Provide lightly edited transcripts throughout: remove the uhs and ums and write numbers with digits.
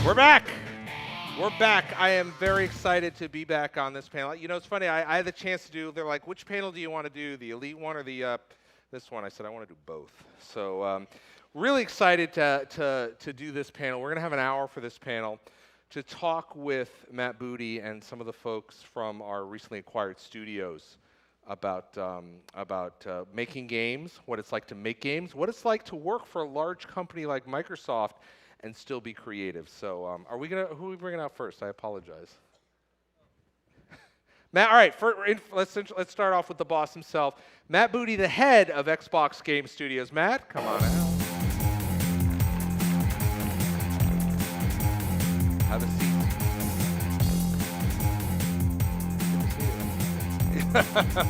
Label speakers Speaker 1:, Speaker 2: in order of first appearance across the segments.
Speaker 1: We're back. We're back. I am very excited to be back on this panel. You know, it's funny. I had the chance to do. They're like, which panel do you want to do? The elite one or the this one? I said I want to do both. So really excited to do this panel. We're gonna have an hour for this panel to talk with Matt Booty and some of the folks from our recently acquired studios about making games, what it's like to make games, what it's like to work for a large company like Microsoft and still be creative. So who are we bringing out first? I apologize. Matt, all right, let's start off with the boss himself. Matt Booty, the head of Xbox Game Studios. Matt, come on out. Have a seat.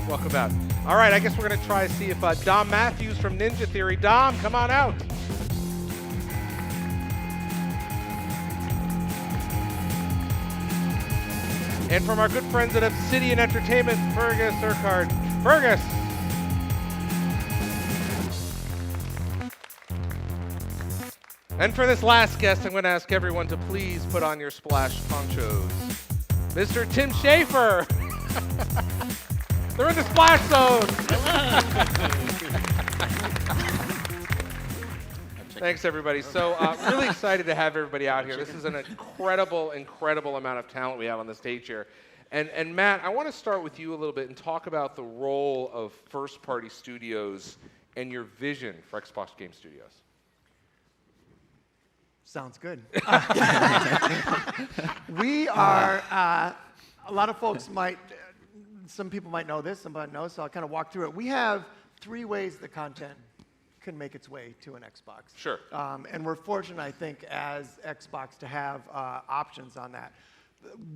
Speaker 1: Welcome back. All right, I guess we're going to try to see if Dom Matthews from Ninja Theory. Dom, come on out. And from our good friends at Obsidian Entertainment, Feargus Urquhart. Feargus. And for this last guest, I'm going to ask everyone to please put on your splash ponchos. Mr. Tim Schafer. They're in the splash zone. Thanks, everybody. So really excited to have everybody out here. This is an incredible amount of talent we have on the stage here. And Matt, I want to start with you a little bit and talk about the role of first-party studios and your vision for Xbox Game Studios.
Speaker 2: Sounds good. We are, a lot of folks some people might know this, some might know, so I'll kind of walk through it. We have 3 ways the content can make its way to an Xbox.
Speaker 1: Sure.
Speaker 2: And we're fortunate, I think, as Xbox to have options on that.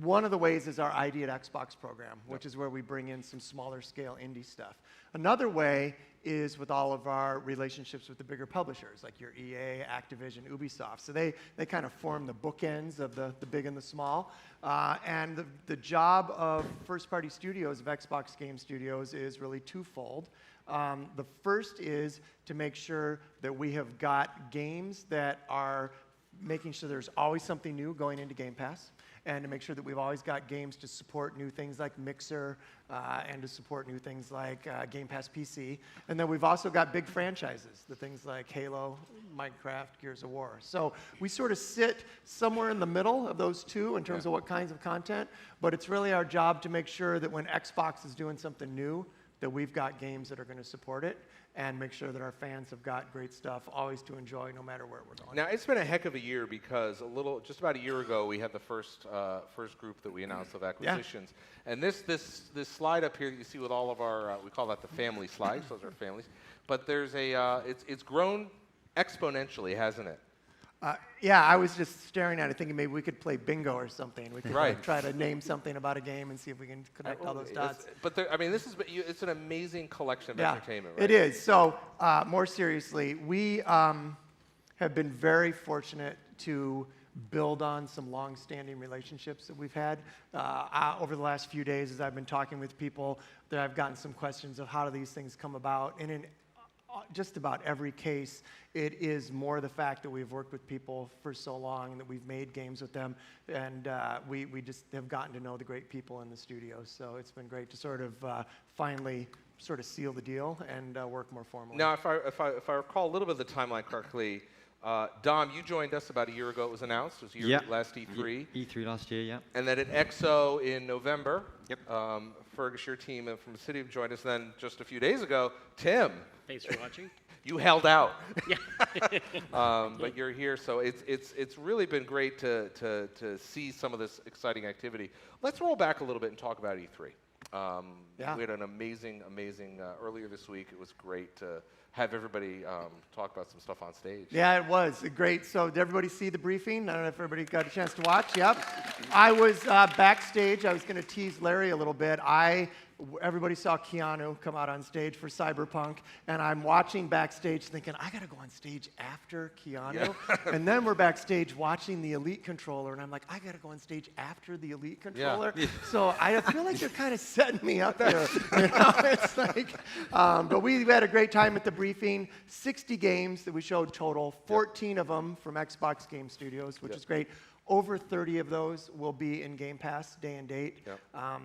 Speaker 2: One of the ways is our ID at Xbox program, which is where we bring in some smaller scale indie stuff. Another way is with all of our relationships with the bigger publishers, like your EA, Activision, Ubisoft. So they kind of form the bookends of the big and the small. And the job of first-party studios, of Xbox Game Studios, is really twofold. The first is to make sure that we have got games that are making sure there's always something new going into Game Pass, and to make sure that we've always got games to support new things like Mixer, and to support new things like Game Pass PC. And then we've also got big franchises, the things like Halo, Minecraft, Gears of War. So we sort of sit somewhere in the middle of those two in terms of what kinds of content, but it's really our job to make sure that when Xbox is doing something new, that we've got games that are going to support it, and make sure that our fans have got great stuff always to enjoy no matter where we're going.
Speaker 1: Now, it's been a heck of a year because just about a year ago, we had the first group that we announced of acquisitions. Yeah. And this slide up here that you see with all of our, we call that the family slides, those are families. But there's it's grown exponentially, hasn't it?
Speaker 2: Yeah, I was just staring at it thinking maybe we could play bingo or something. We could try to name something about a game and see if we can connect all those dots.
Speaker 1: But it's an amazing collection of entertainment, right?
Speaker 2: It is. So more seriously, we have been very fortunate to build on some long-standing relationships that we've had. Over the last few days, as I've been talking with people, that I've gotten some questions of how do these things come about. And in just about every case, it is more the fact that we've worked with people for so long and that we've made games with them, and we just have gotten to know the great people in the studio. So it's been great to sort of finally sort of seal the deal and work more formally.
Speaker 1: Now, if I recall a little bit of the timeline correctly, Dom, you joined us about a year ago. It was announced. It was your last E3.
Speaker 3: E3 last year, yeah.
Speaker 1: And then at EXO in November,
Speaker 3: yep.
Speaker 1: Fergus, your team from the city joined us. Then just a few days ago, Tim.
Speaker 4: Thanks for watching.
Speaker 1: You held out.
Speaker 4: Yeah.
Speaker 1: But you're here, so it's really been great to see some of this exciting activity. Let's roll back a little bit and talk about E3. We had an amazing earlier this week. It was great to have everybody talk about some stuff on stage.
Speaker 2: Yeah, it was great. So did everybody see the briefing? I don't know if everybody got a chance to watch. Yep. I was backstage. I was going to tease Larry a little bit. Everybody saw Keanu come out on stage for Cyberpunk, and I'm watching backstage thinking, I got to go on stage after Keanu. Yeah. And then we're backstage watching the Elite controller, and I'm like, I got to go on stage after the Elite controller. Yeah. So I feel like they're kind of setting me up here. You know? It's like, but we had a great time at the briefing. 60 games that we showed total, 14 of them from Xbox Game Studios, which is great. Over 30 of those will be in Game Pass day and date.
Speaker 1: Yep.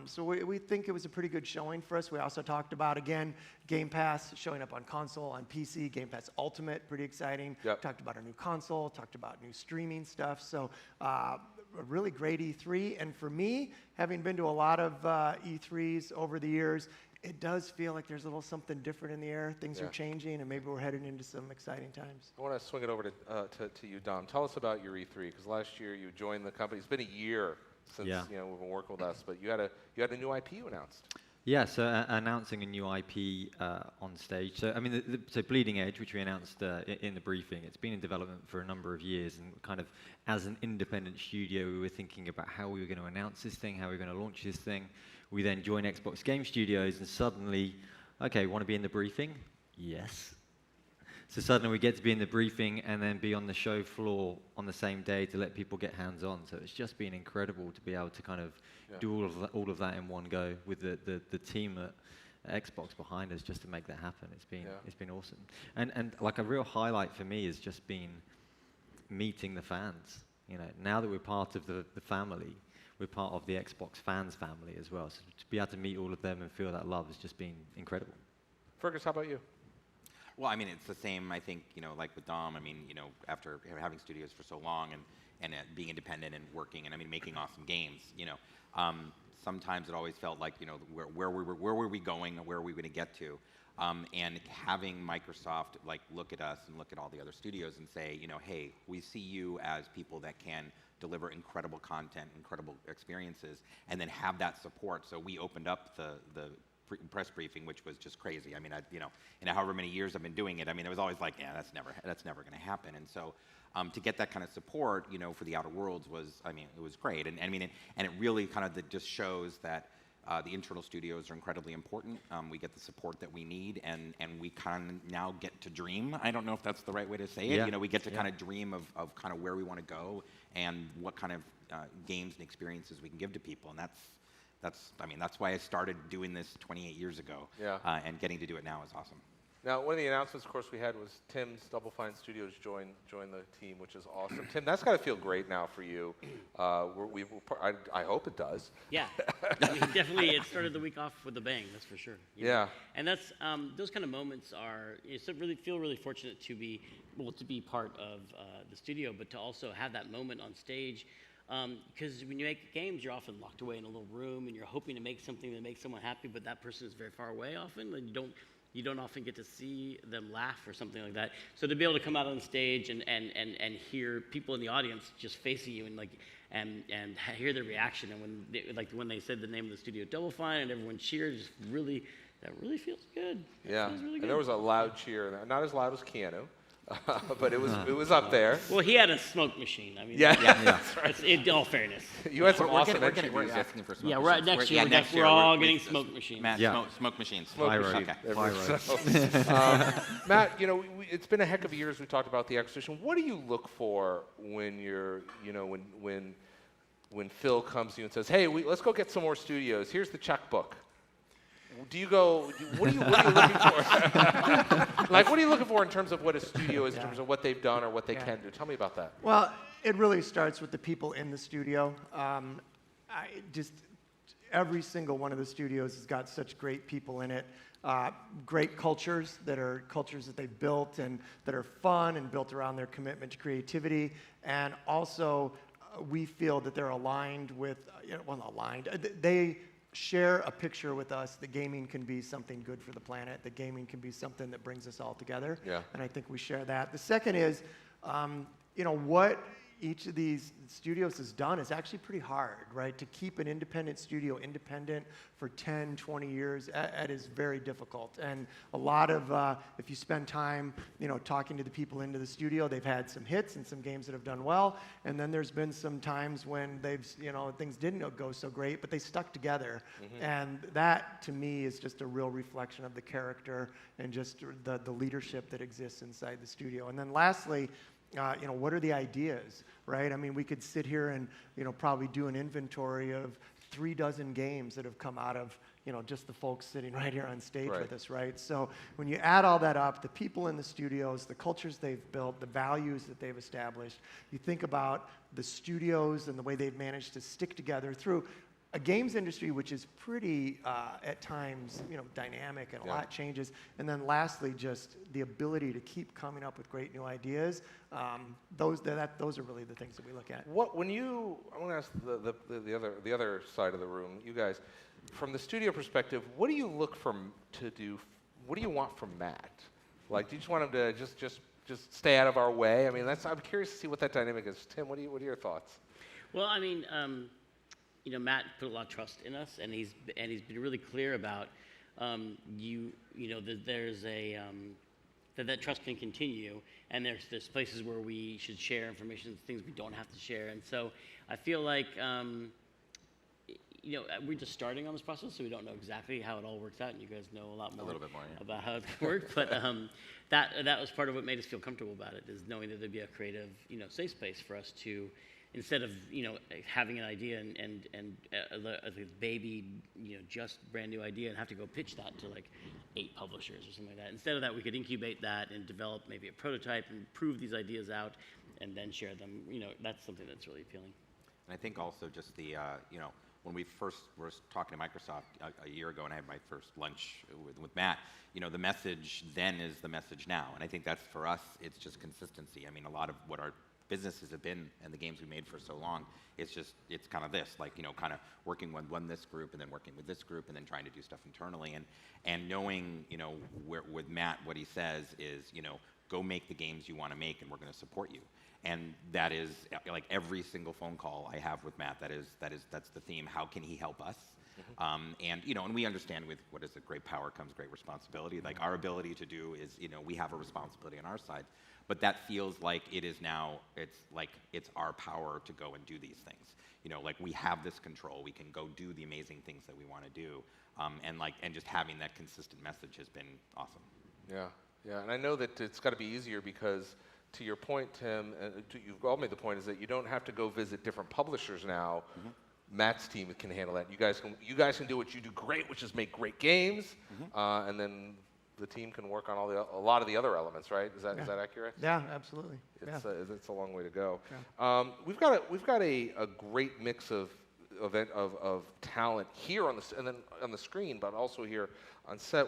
Speaker 2: So we think it was a pretty good showing for us. We also talked about, again, Game Pass showing up on console, on PC, Game Pass Ultimate, pretty exciting.
Speaker 1: Yep.
Speaker 2: Talked about a new console, talked about new streaming stuff. So a really great E3. And for me, having been to a lot of E3s over the years, it does feel like there's a little something different in the air. Things are changing, and maybe we're heading into some exciting times.
Speaker 1: I want to swing it over to you, Dom. Tell us about your E3, because last year you joined the company. It's been a year since we've been working with us, but you had a new IP you announced.
Speaker 3: Yeah, so announcing a new IP on stage. So I mean, so Bleeding Edge, which we announced in the briefing, it's been in development for a number of years, and kind of as an independent studio, we were thinking about how we were going to announce this thing, how we were going to launch this thing. We then joined Xbox Game Studios, and suddenly, okay, want to be in the briefing? Yes. So suddenly we get to be in the briefing and then be on the show floor on the same day to let people get hands-on. So it's just been incredible to be able to kind of do all of that in one go with the team at Xbox behind us just to make that happen. It's been awesome. And like a real highlight for me has just been meeting the fans. You know, now that we're part of the family, we're part of the Xbox fans family as well. So to be able to meet all of them and feel that love has just been incredible.
Speaker 1: Feargus, how about you?
Speaker 4: Well, I mean, it's the same, I think, like with Dom, I mean, after having studios for so long and being independent and working and, I mean, making awesome games, sometimes it always felt like, where were we going and where were we going to get to? And having Microsoft, like, look at us and look at all the other studios and say, hey, we see you as people that can deliver incredible content, incredible experiences, and then have that support. So we opened up the press briefing, which was just crazy. I mean, in however many years I've been doing it, I mean, it was always like, yeah, that's never going to happen. And so, to get that kind of support, for the Outer Worlds was, I mean, it was great. And I mean, and it really kind of just shows that the internal studios are incredibly important. We get the support that we need, and we kind of now get to dream. I don't know if that's the right way to say it. We get to kind of dream of kind of where we want to go and what kind of games and experiences we can give to people. And that's why I started doing this 28 years ago. Yeah. And getting to do it now is awesome.
Speaker 1: Now, one of the announcements, of course, we had was Tim's Double Fine Studios join the team, which is awesome. Tim, that's got to feel great now for you. I hope it does.
Speaker 5: Yeah, I mean, definitely. It started the week off with a bang. That's for sure.
Speaker 1: Yeah.
Speaker 5: And that's those kind of moments are. Feel really fortunate to be part of the studio, but to also have that moment on stage. Because when you make games, you're often locked away in a little room, and you're hoping to make something that makes someone happy, but that person is very far away often, and you don't often get to see them laugh or something like that. So to be able to come out on stage and hear people in the audience just facing you and hear their reaction, and when they said the name of the studio, Double Fine, and everyone cheered, that really feels good.
Speaker 1: Yeah,
Speaker 5: feels really good.
Speaker 1: And there was a loud cheer, not as loud as Keanu. But it was up there.
Speaker 5: Well, he had a smoke machine. I mean,
Speaker 1: that's right.
Speaker 5: In all fairness.
Speaker 1: You had some
Speaker 4: we're
Speaker 1: awesome
Speaker 4: asking for smoke machines.
Speaker 5: Next year we're all getting smoke machines.
Speaker 4: Matt, smoke machines.
Speaker 1: Matt, it's been a heck of a years. We talked about the acquisition. What do you look for when you're, when Phil comes to you and says, "Hey, let's go get some more studios. Here's the checkbook." Do you go? What are you looking for? Like, what are you looking for in terms of what a studio is, in terms of what they've done or what they can do? Tell me about that.
Speaker 2: Well, it really starts with the people in the studio. Every single one of the studios has got such great people in it. Great cultures that they've built and that are fun and built around their commitment to creativity, and also we feel that they're aligned with. They share a picture with us that gaming can be something good for the planet, that gaming can be something that brings us all together. Yeah. And I think we share that. The second is, what each of these studios has done is actually pretty hard, right? To keep an independent studio independent for 10, 20 years, that is very difficult. And a lot of, if you spend time, talking to the people into the studio, they've had some hits and some games that have done well. And then there's been some times when things didn't go so great, but they stuck together. Mm-hmm. And that, to me, is just a real reflection of the character and just the leadership that exists inside the studio. And then lastly, what are the ideas, right? I mean, we could sit here and, probably do an inventory of 36 games that have come out of, just the folks sitting right here on stage
Speaker 1: Right.
Speaker 2: with us, right? So when you add all that up, the people in the studios, the cultures they've built, the values that they've established, you think about the studios and the way they've managed to stick together through a games industry which is pretty, at times, dynamic and a lot changes. And then lastly, just the ability to keep coming up with great new ideas. Those are really the things that we look at.
Speaker 1: I want to ask the other side of the room, you guys, from the studio perspective, what do you look to do? What do you want from Matt? Like, do you just want him to just stay out of our way? I mean, I'm curious to see what that dynamic is. Tim, what are your thoughts?
Speaker 5: Well, I mean, Matt put a lot of trust in us, and he's been really clear about that there's that trust can continue, and there's places where we should share information, things we don't have to share, and so I feel like we're just starting on this process, so we don't know exactly how it all works out, and you guys know a lot more
Speaker 4: little bit more, yeah.
Speaker 5: about how it worked, but that was part of what made us feel comfortable about it, is knowing that there'd be a creative, safe space for us to, instead of having an idea and a baby just brand new idea and have to go pitch that to like 8 publishers or something like that. Instead of that, we could incubate that and develop maybe a prototype and prove these ideas out and then share them. That's something that's really appealing.
Speaker 4: And I think also just the, when we first were talking to Microsoft a year ago, and I had my first lunch with Matt, the message then is the message now. And I think that's, for us, it's just consistency. I mean, a lot of what our businesses have been and the games we made for so long, it's kind of this, like, kind of working with this group and then working with this group and then trying to do stuff internally. And knowing, with Matt, what he says is, go make the games you want to make and we're going to support you. And that is, like, every single phone call I have with Matt, that's the theme. How can he help us? And we understand with what is it, great power comes great responsibility. Like, our ability to do is, we have a responsibility on our side, but that feels like it is now, it's our power to go and do these things. Like, we have this control, we can go do the amazing things that we want to do. And just having that consistent message has been awesome.
Speaker 1: Yeah, and I know that it's got to be easier because, to your point, Tim, you've all made the point, is that you don't have to go visit different publishers now. Matt's team can handle that. You guys can do what you do great, which is make great games, and then the team can work on a lot of the other elements, right? Is that accurate?
Speaker 2: Yeah, absolutely.
Speaker 1: It's a long way to go. Yeah. We've got a great mix of talent here on the screen, but also here on set.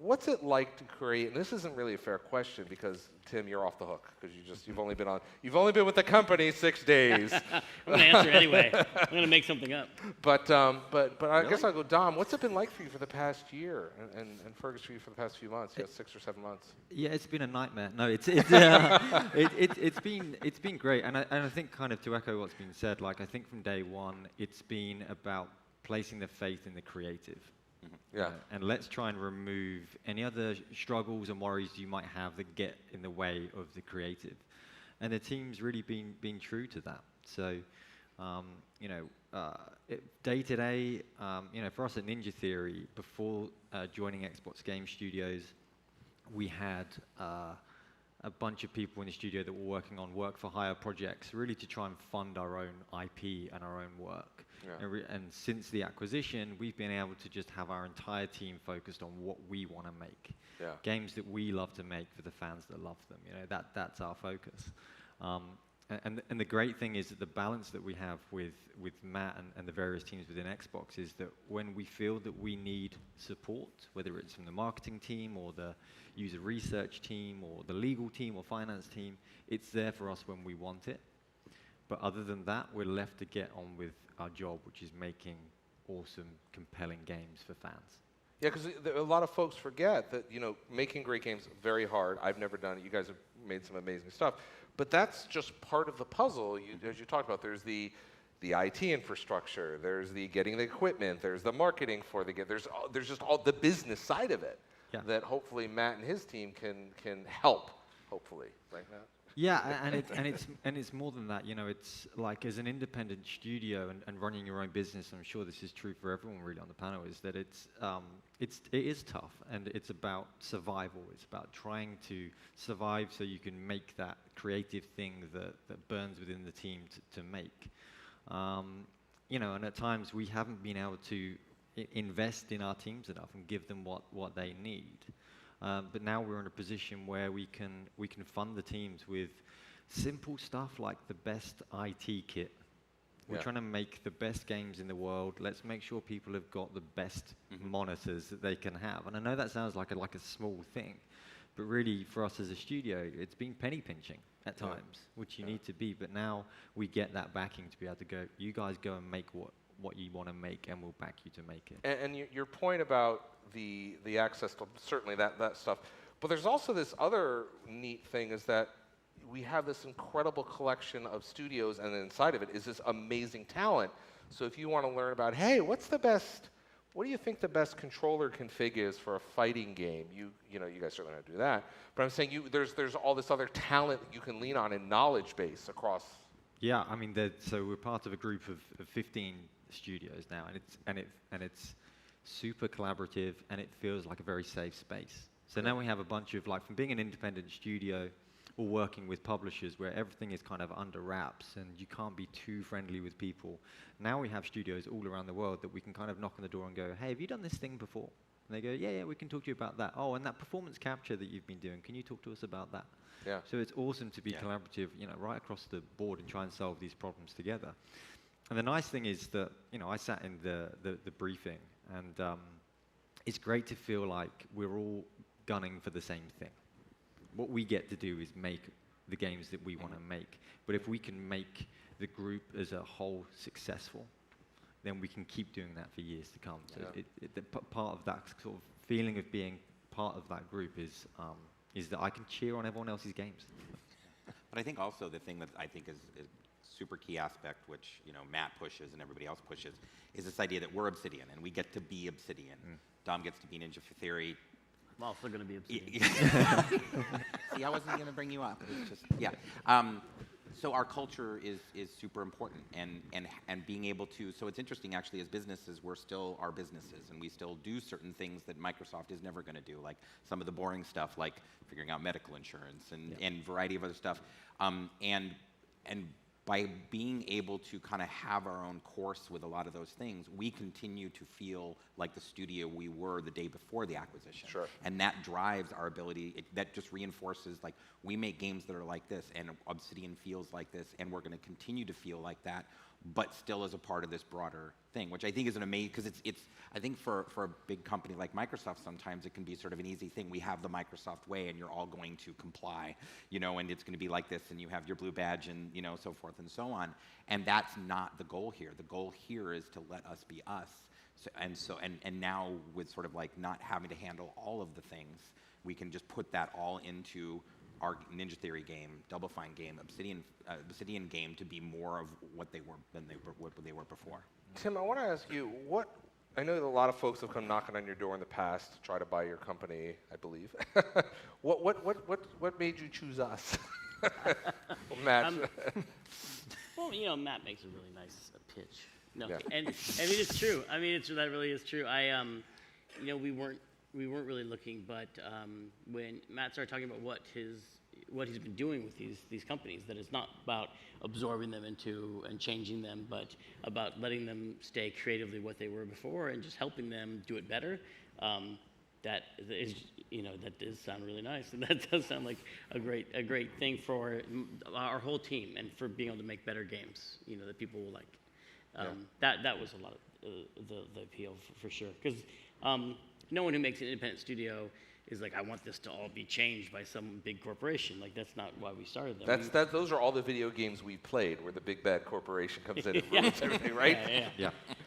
Speaker 1: What's it like to create? And this isn't really a fair question because, Tim, you're off the hook because you've only been with the company 6 days.
Speaker 5: I'm gonna answer anyway. I'm gonna make something up.
Speaker 1: But I guess I'll go, Dom. What's it been like for you for the past year, and Feargus for you for the past few months? 6 or 7 months.
Speaker 3: Yeah, it's been a nightmare. No, it's been great, and I think, kind of to echo what's been said, like, I think from day one it's been about placing the faith in the creative.
Speaker 1: Yeah.
Speaker 3: And let's try and remove any other struggles and worries you might have that get in the way of the creative. And the team's really been true to that. So, day to day, for us at Ninja Theory, before joining Xbox Game Studios, we had a bunch of people in the studio that were working on work-for-hire projects, really to try and fund our own IP and our own work. Yeah. And since the acquisition, we've been able to just have our entire team focused on what we want to make. Yeah. Games that we love to make for the fans that love them. That's our focus. And the great thing is that the balance that we have with Matt and the various teams within Xbox is that when we feel that we need support, whether it's from the marketing team or the user research team or the legal team or finance team, it's there for us when we want it. But other than that, we're left to get on with our job, which is making awesome, compelling games for fans.
Speaker 1: Yeah, because a lot of folks forget that, making great games is very hard. I've never done it. You guys have made some amazing stuff. But that's just part of the puzzle. As you talked about, there's the IT infrastructure, there's the getting the equipment, there's the marketing for the game. There's just all the business side of it that hopefully Matt and his team can help. Hopefully, right, Matt?
Speaker 3: Yeah, and it's more than that. It's like, as an independent studio and running your own business, I'm sure this is true for everyone really on the panel, is that it is tough, and it's about survival. It's about trying to survive so you can make that creative thing that burns within the team to make. And at times we haven't been able to invest in our teams enough and give them what they need. But now we're in a position where we can fund the teams with simple stuff like the best IT kit. We're trying to make the best games in the world. Let's make sure people have got the best monitors that they can have. And I know that sounds like a small thing, but really for us as a studio, it's been penny pinching at times, which you need to be. But now we get that backing to be able to go, you guys go and make what you want to make, and we'll back you to make it.
Speaker 1: And your point about the access to certainly that stuff, but there's also this other neat thing is that we have this incredible collection of studios, and inside of it is this amazing talent. So if you want to learn about, hey, what do you think the best controller config is for a fighting game? You guys certainly don't do that. But I'm saying there's all this other talent that you can lean on and knowledge base across.
Speaker 3: Yeah, I mean, so we're part of a group of 15 studios now, and it's super collaborative, and it feels like a very safe space. So now we have a bunch of, like, from being an independent studio or working with publishers where everything is kind of under wraps and you can't be too friendly with people. Now we have studios all around the world that we can kind of knock on the door and go, hey, have you done this thing before? And they go, yeah, we can talk to you about that. Oh, and that performance capture that you've been doing, can you talk to us about that?
Speaker 1: Yeah.
Speaker 3: So it's awesome to be collaborative, right across the board and try and solve these problems together. And the nice thing is that, I sat in the briefing, and it's great to feel like we're all gunning for the same thing. What we get to do is make the games that we want to make. But if we can make the group as a whole successful, then we can keep doing that for years to come. So part of that sort of feeling of being part of that group is that I can cheer on everyone else's games.
Speaker 4: But I think also the thing that I think is super key aspect, which Matt pushes and everybody else pushes, is this idea that we're Obsidian and we get to be Obsidian. Dom gets to be Ninja Theory.
Speaker 5: I'm also going to be Obsidian.
Speaker 4: See, I wasn't going to bring you up. It's just, so our culture is super important, and being able to. So it's interesting, actually, as businesses, we're still our businesses, and we still do certain things that Microsoft is never going to do, like some of the boring stuff, like figuring out medical insurance and variety of other stuff, and by being able to kind of have our own course with a lot of those things, we continue to feel like the studio we were the day before the acquisition.
Speaker 1: Sure.
Speaker 4: And that drives our ability, that just reinforces, like, we make games that are like this, and Obsidian feels like this, and we're going to continue to feel like that, but still as a part of this broader thing, which I think is an amazing, because it's I think for a big company like Microsoft, sometimes it can be sort of an easy thing. We have the Microsoft way, and you're all going to comply, and it's going to be like this, and you have your blue badge, and so forth and so on. And that's not the goal here. The goal here is to let us be us. And now with sort of like not having to handle all of the things, we can just put that all into our Ninja Theory game, Double Fine game, Obsidian game to be more of what they were than what they were before.
Speaker 1: Tim, I want to ask you, I know that a lot of folks have come knocking on your door in the past to try to buy your company, I believe. What made you choose us? Well, Matt.
Speaker 5: Well, Matt makes a really nice pitch. No,
Speaker 1: Yeah.
Speaker 5: and I mean it's true. I mean that really is true. We weren't really looking, but when Matt started talking about what he's been doing with these companies, that it's not about absorbing them into and changing them, but about letting them stay creatively what they were before and just helping them do it better. That does sound really nice, and that does sound like a great thing for our whole team and for being able to make better games. That people will like. That was a lot of the appeal for sure, because no one who makes an independent studio is like, I want this to all be changed by some big corporation. Like, that's not why we started them.
Speaker 1: Those are all the video games we've played where the big bad corporation comes in and ruins everything, right?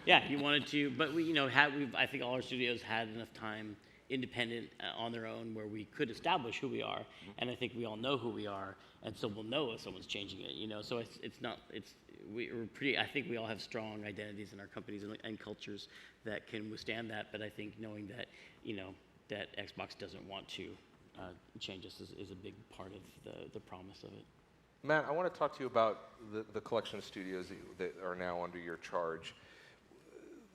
Speaker 5: Yeah, you wanted to, but I think all our studios had enough time independent on their own where we could establish who we are, and I think we all know who we are, and so we'll know if someone's changing it. So we're pretty. I think we all have strong identities in our companies and cultures that can withstand that. But I think knowing that that Xbox doesn't want to change us is a big part of the promise of it.
Speaker 1: Matt, I want to talk to you about the collection of studios that are now under your charge.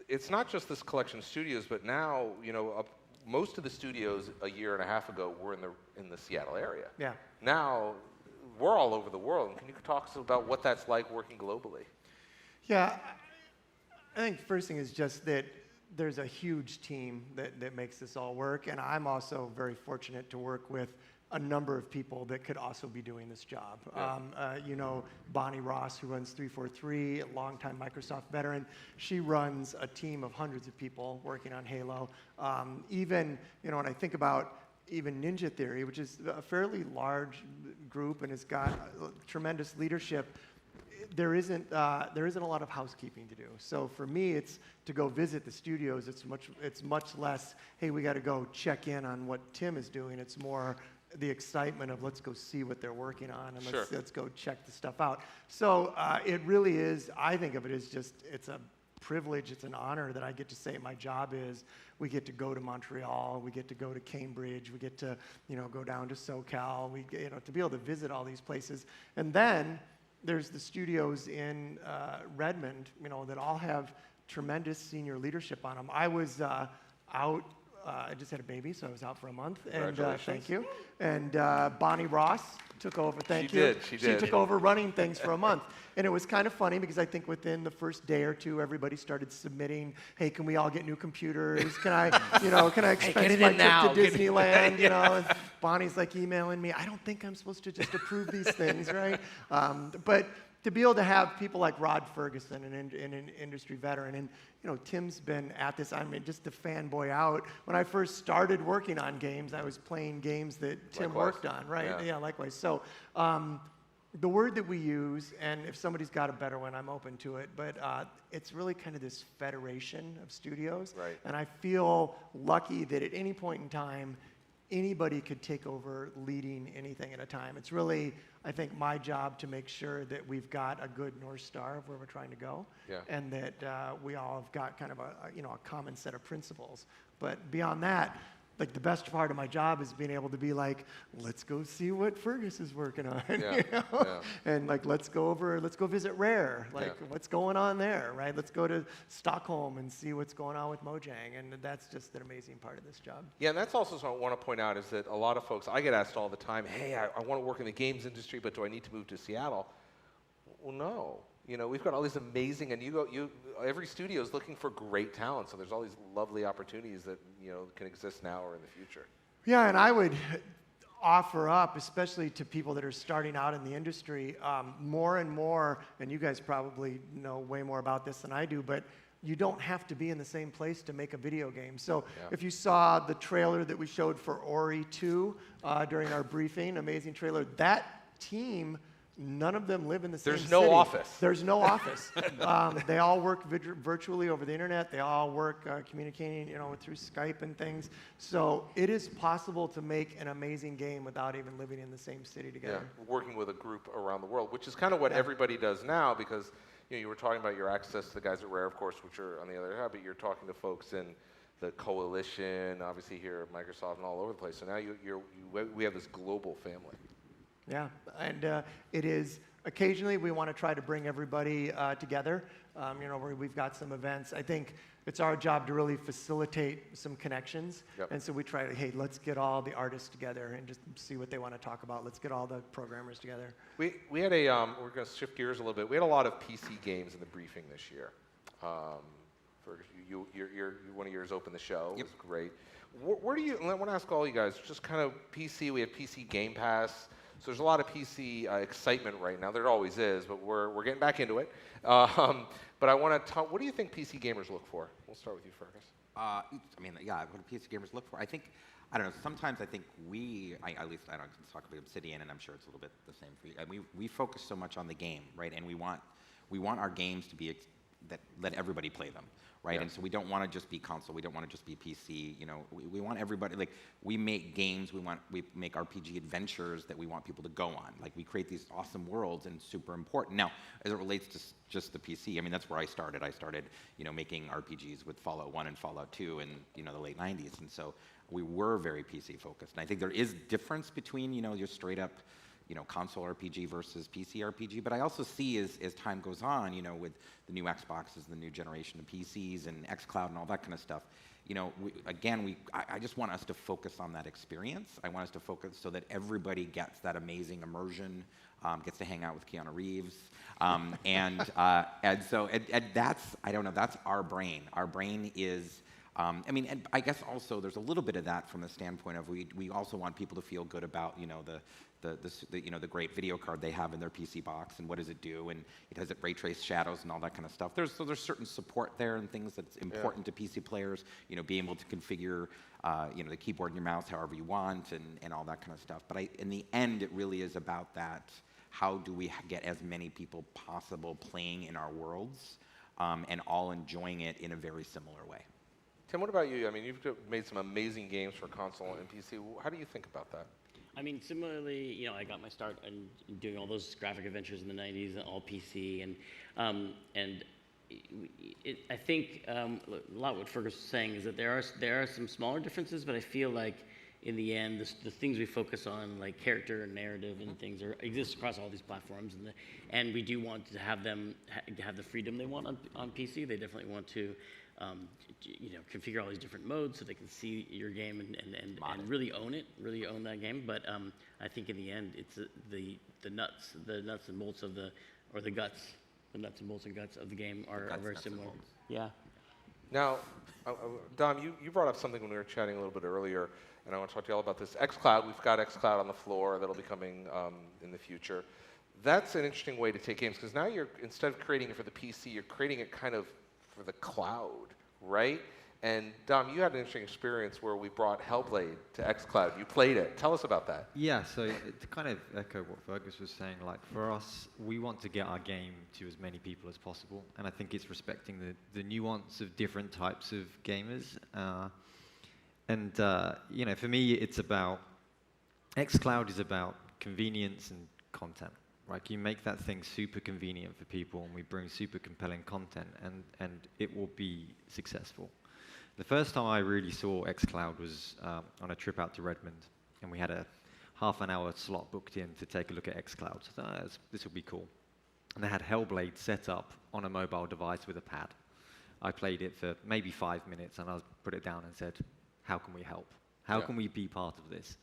Speaker 1: It's not just this collection of studios, but now most of the studios a year and a half ago were in the Seattle area.
Speaker 2: Yeah.
Speaker 1: Now we're all over the world. Can you talk to us about what that's like working globally?
Speaker 2: Yeah, I think the first thing is just that there's a huge team that makes this all work, and I'm also very fortunate to work with a number of people that could also be doing this job.
Speaker 1: Yeah.
Speaker 2: You know, Bonnie Ross, who runs 343, a longtime Microsoft veteran, she runs a team of hundreds of people working on Halo. Even, you know, when I think about even Ninja Theory, which is a fairly large group and has got tremendous leadership, there isn't a lot of housekeeping to do. So for me, it's to go visit the studios. It's much less, hey, we got to go check in on what Tim is doing. It's more the excitement of let's go see what they're working on and
Speaker 1: Sure.
Speaker 2: let's go check the stuff out. So it really is. I think of it as just it's a privilege. It's an honor that I get to say my job is we get to go to Montreal, we get to go to Cambridge, we get to go down to SoCal, to be able to visit all these places, and then there's the studios in Redmond, that all have tremendous senior leadership on them. I was out. I just had a baby, so I was out for a month. And thank you. And Bonnie Ross took over. Thank you.
Speaker 1: She did.
Speaker 2: She took over running things for a month. And it was kind of funny because I think within the first day or two, everybody started submitting, hey, can we all get new computers? Can I expense my trip to Disneyland? And Bonnie's like emailing me, I don't think I'm supposed to just approve these things, right? But to be able to have people like Rod Ferguson, an industry veteran, and Tim's been at this. I mean, just to fanboy out. When I first started working on games, I was playing games that Tim worked on, right? Yeah, likewise. So the word that we use, and if somebody's got a better one, I'm open to it, but it's really kind of this federation of studios.
Speaker 1: Right.
Speaker 2: And I feel lucky that at any point in time, anybody could take over leading anything at a time. It's really, I think, my job to make sure that we've got a good North Star of where we're trying to go, and that we all have got kind of a common set of principles. But beyond that, like the best part of my job is being able to be like, let's go see what Feargus is working on, and like let's go visit Rare, what's going on there, right? Let's go to Stockholm and see what's going on with Mojang, and that's just an amazing part of this job.
Speaker 1: Yeah, and that's also something I want to point out is that a lot of folks, I get asked all the time, hey, I want to work in the games industry, but do I need to move to Seattle? Well, no. We've got all these amazing, and every studio is looking for great talent, so there's all these lovely opportunities that, can exist now or in the future.
Speaker 2: Yeah, and I would offer up, especially to people that are starting out in the industry, more and more, and you guys probably know way more about this than I do, but you don't have to be in the same place to make a video game. So if you saw the trailer that we showed for Ori 2 during our briefing, amazing trailer, that team, none of them live in the same city.
Speaker 1: There's no office.
Speaker 2: There's no office. They all work virtually over the internet. They all work communicating, through Skype and things. So it is possible to make an amazing game without even living in the same city together.
Speaker 1: Yeah, working with a group around the world, which is kind of what everybody does now, because you were talking about your access to the guys at Rare, of course, which are on the other hand, but you're talking to folks in the Coalition, obviously here at Microsoft and all over the place. So now we have this global family.
Speaker 2: Yeah, and it is, occasionally we want to try to bring everybody together, where we've got some events. I think it's our job to really facilitate some connections, and so we try to, hey, let's get all the artists together and just see what they want to talk about. Let's get all the programmers together.
Speaker 1: We had we're going to shift gears a little bit. We had a lot of PC games in the briefing this year. One of yours opened the show. It was great. Where do you, I want to ask all you guys, just kind of PC, we have PC Game Pass. So there's a lot of PC excitement right now. There always is, but we're getting back into it. But I want to talk. What do you think PC gamers look for? We'll start with you, Feargus.
Speaker 4: What do PC gamers look for? I don't know. Sometimes I think at least I don't talk about Obsidian, and I'm sure it's a little bit the same for you. And we focus so much on the game, right? And we want our games to be that let everybody play them. Right, and so we don't want to just be console. We don't want to just be PC. We want everybody. Like we make games. We make RPG adventures that we want people to go on. Like we create these awesome worlds, and super important. Now, as it relates to just the PC, I mean that's where I started. I started, making RPGs with Fallout 1 and Fallout 2 in the late '90s, and so we were very PC focused. And I think there is difference between your straight up console RPG versus PC RPG. But I also see as time goes on, with the new Xboxes, the new generation of PCs and xCloud and all that kind of stuff, I just want us to focus on that experience. I want us to focus so that everybody gets that amazing immersion, gets to hang out with Keanu Reeves, and so that's, I don't know, that's our brain. Our brain is. And I guess also there's a little bit of that from the standpoint of we also want people to feel good about the great video card they have in their PC box, and what does it do, and does it ray trace shadows and all that kind of stuff. There's certain support there and things that's important to PC players. Being able to configure the keyboard and your mouse however you want, and all that kind of stuff. But in the end, it really is about that. How do we get as many people possible playing in our worlds, and all enjoying it in a very similar way?
Speaker 1: Tim, what about you? I mean, you've made some amazing games for console and PC. How do you think about that?
Speaker 5: I mean, similarly, I got my start in doing all those graphic adventures in the '90s, all PC, and I think a lot what Feargus was saying is that there are some smaller differences, but I feel like in the end, the things we focus on, like character and narrative and things, exist across all these platforms, and we do want to have them have the freedom they want on PC. They definitely want to. Configure all these different modes so they can see your game and really own that game. But I think in the end, it's the nuts and bolts of the nuts and bolts and guts of the game are very similar. Yeah.
Speaker 1: Now, Dom, you brought up something when we were chatting a little bit earlier, and I want to talk to you all about this. xCloud, we've got xCloud on the floor that'll be coming in the future. That's an interesting way to take games, because now instead of creating it for the PC, you're creating it kind of for the cloud, right? And Dom, you had an interesting experience where we brought Hellblade to xCloud. You played it. Tell us about that.
Speaker 3: Yeah, so to kind of echo what Feargus was saying, like for us, we want to get our game to as many people as possible, and I think it's respecting the nuance of different types of gamers. For me, it's about xCloud is about convenience and content. Right, you make that thing super convenient for people, and we bring super compelling content, and it will be successful. The first time I really saw xCloud was on a trip out to Redmond, and we had a half an hour slot booked in to take a look at xCloud. So I thought, this will be cool. And they had Hellblade set up on a mobile device with a pad. I played it for maybe 5 minutes, and I put it down and said, how can we help? How can we be part of this?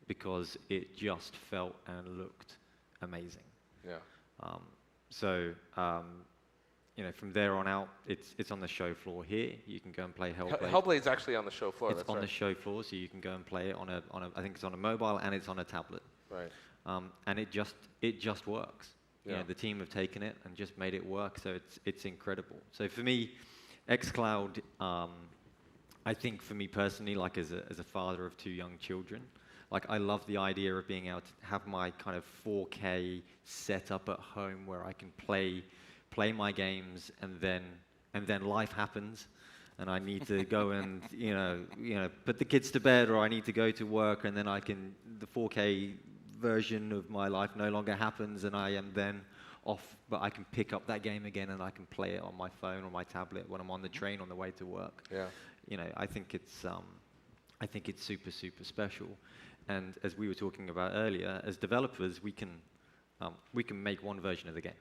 Speaker 3: Because it just felt and looked amazing.
Speaker 1: Yeah.
Speaker 3: From there on out, it's on the show floor here. You can go and play Hellblade.
Speaker 1: Hellblade's actually on the show floor.
Speaker 3: It's
Speaker 1: that's
Speaker 3: on
Speaker 1: right.
Speaker 3: the show floor, so you can go and play it on a. I think it's on a mobile and it's on a tablet.
Speaker 1: Right.
Speaker 3: And it just works.
Speaker 1: Yeah.
Speaker 3: The team have taken it and just made it work. So it's incredible. So for me, xCloud. I think for me personally, like as a father of 2 young children. Like, I love the idea of being able to have my kind of 4K setup at home where I can play my games, and then life happens, and I need to go and put the kids to bed, or I need to go to work, and then the 4K version of my life no longer happens, and I am then off, but I can pick up that game again, and I can play it on my phone or my tablet when I'm on the train on the way to work.
Speaker 1: Yeah.
Speaker 3: I think it's super, super special. And as we were talking about earlier, as developers, we can make one version of the game,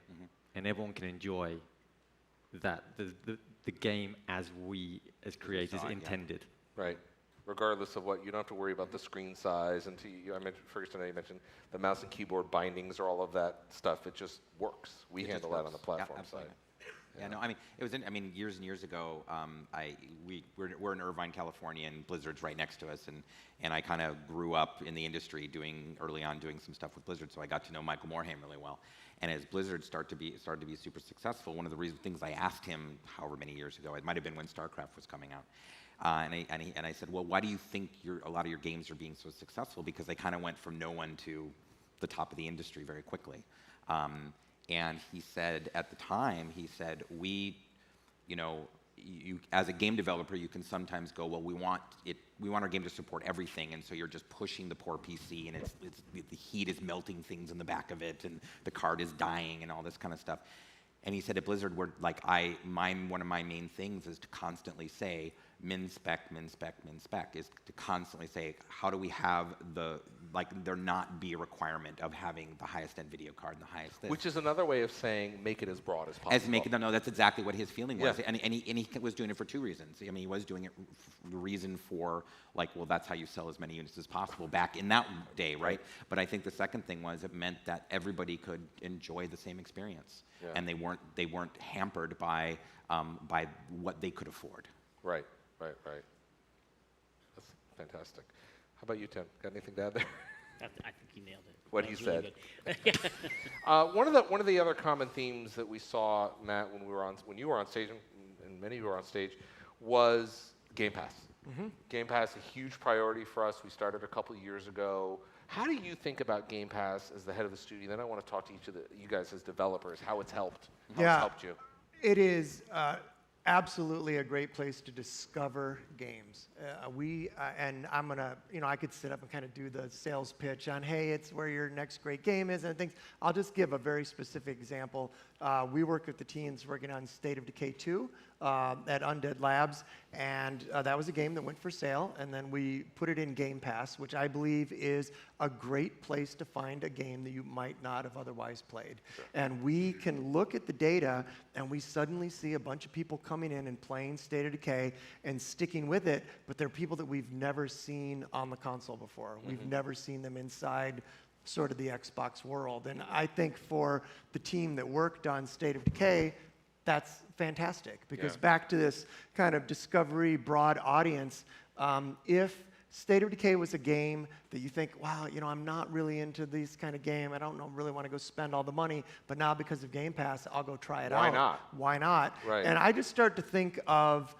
Speaker 3: and everyone can enjoy that the game as we as creators intended.
Speaker 1: Right. Regardless of what, you don't have to worry about the screen size. And I mentioned Ferguson, you mentioned the mouse and keyboard bindings or all of that stuff. It just works. We handle that on the platform side.
Speaker 4: Yeah, no, I mean, it was. Years and years ago, we're in Irvine, California, and Blizzard's right next to us, and I kind of grew up in the industry early on doing some stuff with Blizzard, so I got to know Michael Morhaime really well. And as Blizzard started to be super successful, one of the things I asked him, however many years ago, it might have been when StarCraft was coming out, and I said, well, why do you think a lot of your games are being so successful? Because they kind of went from no one to the top of the industry very quickly. And he said, at the time, you as a game developer, you can sometimes go, well, we want our game to support everything, and so you're just pushing the poor PC, and the heat is melting things in the back of it, and the card is dying, and all this kind of stuff. And he said at Blizzard, one of my main things is to constantly say min spec, is to constantly say, how do we have the there not be a requirement of having the highest end video card and the highest this.
Speaker 1: Which is another way of saying make it as broad as possible.
Speaker 4: As make it, no, that's exactly what his feeling was.
Speaker 1: Yeah.
Speaker 4: And he was doing it for two reasons. I mean, he was doing it the reason for, like, well, that's how you sell as many units as possible back in that day, right? But I think the second thing was it meant that everybody could enjoy the same experience.
Speaker 1: Yeah.
Speaker 4: And they weren't hampered by what they could afford.
Speaker 1: Right. That's fantastic. How about you, Tim? Got anything to add there?
Speaker 5: I think you nailed it.
Speaker 1: What
Speaker 5: That
Speaker 1: he
Speaker 5: was really
Speaker 1: said.
Speaker 5: good.
Speaker 1: One of the other common themes that we saw, Matt, when you were on stage, and many of you were on stage, was Game Pass. Game Pass, a huge priority for us. We started a couple years ago. How do you think about Game Pass as the head of the studio? Then I want to talk to each of you guys as developers, how it's helped you.
Speaker 2: It is absolutely a great place to discover games. And I'm gonna, I could sit up and kind of do the sales pitch on, hey, it's where your next great game is and things. I'll just give a very specific example. We work with the teams working on State of Decay 2 at Undead Labs, and that was a game that went for sale, and then we put it in Game Pass, which I believe is a great place to find a game that you might not have otherwise played. Sure. And we can look at the data, and we suddenly see a bunch of people coming in and playing State of Decay and sticking with it, but they're people that we've never seen on the console before. We've never seen them inside sort of the Xbox world. And I think for the team that worked on State of Decay, that's fantastic, because back to this kind of discovery, broad audience, if State of Decay was a game that you think, wow, I'm not really into this kind of game, I don't really want to go spend all the money, but now because of Game Pass, I'll go try it out.
Speaker 1: Why not?
Speaker 2: Why not?
Speaker 1: Right.
Speaker 2: And I just start to think of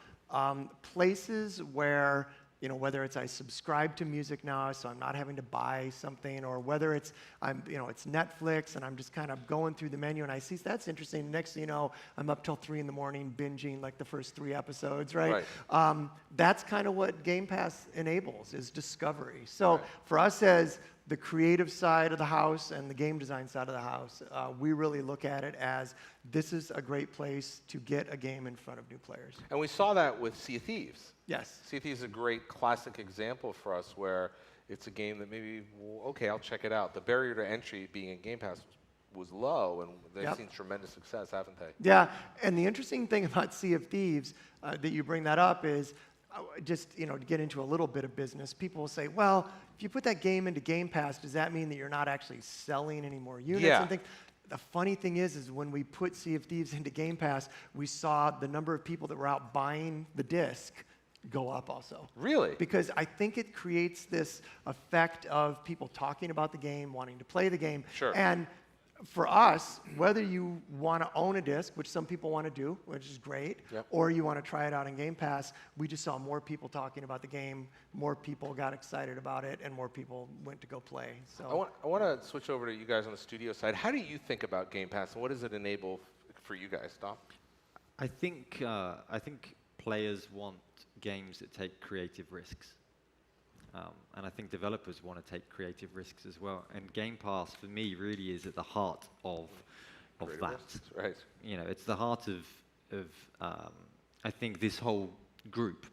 Speaker 2: places where, whether it's I subscribe to music now, so I'm not having to buy something, or whether it's it's Netflix and I'm just kind of going through the menu and I see that's interesting. Next thing you know, I'm up till 3 a.m. binging like the first 3 episodes, right? That's kind of what Game Pass enables, is discovery. So for us as the creative side of the house and the game design side of the house, we really look at it as this is a great place to get a game in front of new players.
Speaker 1: And we saw that with Sea of Thieves.
Speaker 2: Yes.
Speaker 1: Sea of Thieves is a great classic example for us where it's a game that maybe, okay, I'll check it out. The barrier to entry being in Game Pass was low, and they've seen tremendous success, haven't they?
Speaker 2: Yeah, and the interesting thing about Sea of Thieves, that you bring that up, is just, to get into a little bit of business, people will say, well, if you put that game into Game Pass, does that mean that you're not actually selling any more units and things? The funny thing is when we put Sea of Thieves into Game Pass, we saw the number of people that were out buying the disc go up also.
Speaker 1: Really?
Speaker 2: Because I think it creates this effect of people talking about the game, wanting to play the game.
Speaker 1: Sure.
Speaker 2: And for us, whether you want to own a disc, which some people want to do, which is great, or you want to try it out in Game Pass, we just saw more people talking about the game, more people got excited about it, and more people went to go play. So
Speaker 1: I want to switch over to you guys on the studio side. How do you think about Game Pass, and what does it enable for you guys, Dom?
Speaker 3: I think players want games that take creative risks. And I think developers want to take creative risks as well. And Game Pass, for me, really is at the heart of
Speaker 1: Creative
Speaker 3: that.
Speaker 1: risks, right.
Speaker 3: It's the heart of I think, this whole group.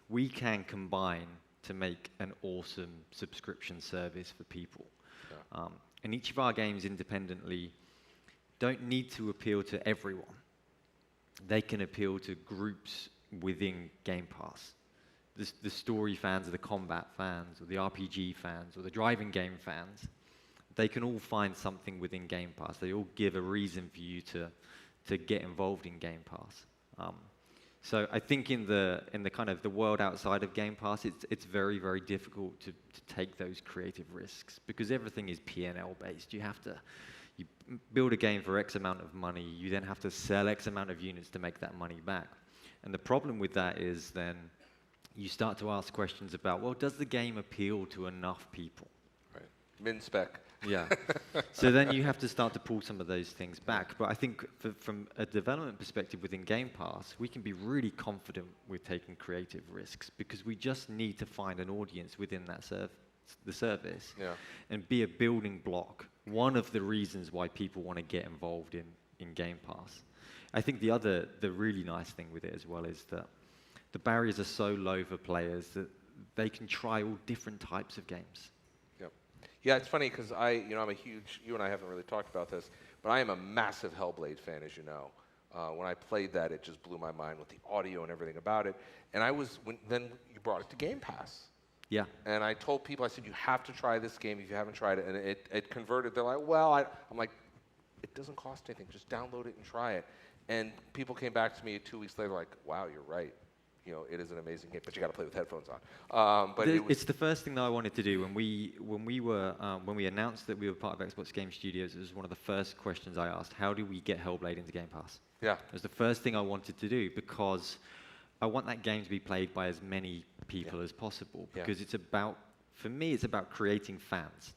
Speaker 3: We can combine to make an awesome subscription service for people. Yeah. And each of our games independently don't need to appeal to everyone. They can appeal to groups within Game Pass. The story fans, or the combat fans, or the RPG fans, or the driving game fans, they can all find something within Game Pass. They all give a reason for you to get involved in Game Pass. So I think in the kind of the world outside of Game Pass, it's very, very difficult to take those creative risks, because everything is P&L based. You build a game for X amount of money, you then have to sell X amount of units to make that money back. And the problem with that is then you start to ask questions about, well, does the game appeal to enough people?
Speaker 1: Right. Min-spec.
Speaker 3: Yeah. So then you have to start to pull some of those things back. But I think from a development perspective within Game Pass, we can be really confident with taking creative risks, because we just need to find an audience within that the service and be a building block. One of the reasons why people want to get involved in Game Pass. I think the really nice thing with it as well is that the barriers are so low for players that they can try all different types of games.
Speaker 1: Yeah. Yeah, it's funny because I'm a huge. You and I haven't really talked about this, but I am a massive Hellblade fan, as you know. When I played that, it just blew my mind with the audio and everything about it. And then you brought it to Game Pass.
Speaker 3: Yeah.
Speaker 1: And I told people, I said, you have to try this game if you haven't tried it. And it converted. They're like, I'm like, it doesn't cost anything. Just download it and try it. And people came back to me 2 weeks later like, wow, you're right. It is an amazing game, but you got to play with headphones on. But
Speaker 3: It's the first thing that I wanted to do when we announced that we were part of Xbox Game Studios. It was one of the first questions I asked: how do we get Hellblade into Game Pass?
Speaker 1: Yeah.
Speaker 3: It was the first thing I wanted to do because I want that game to be played by as many people as possible. Because for me, it's about creating fans.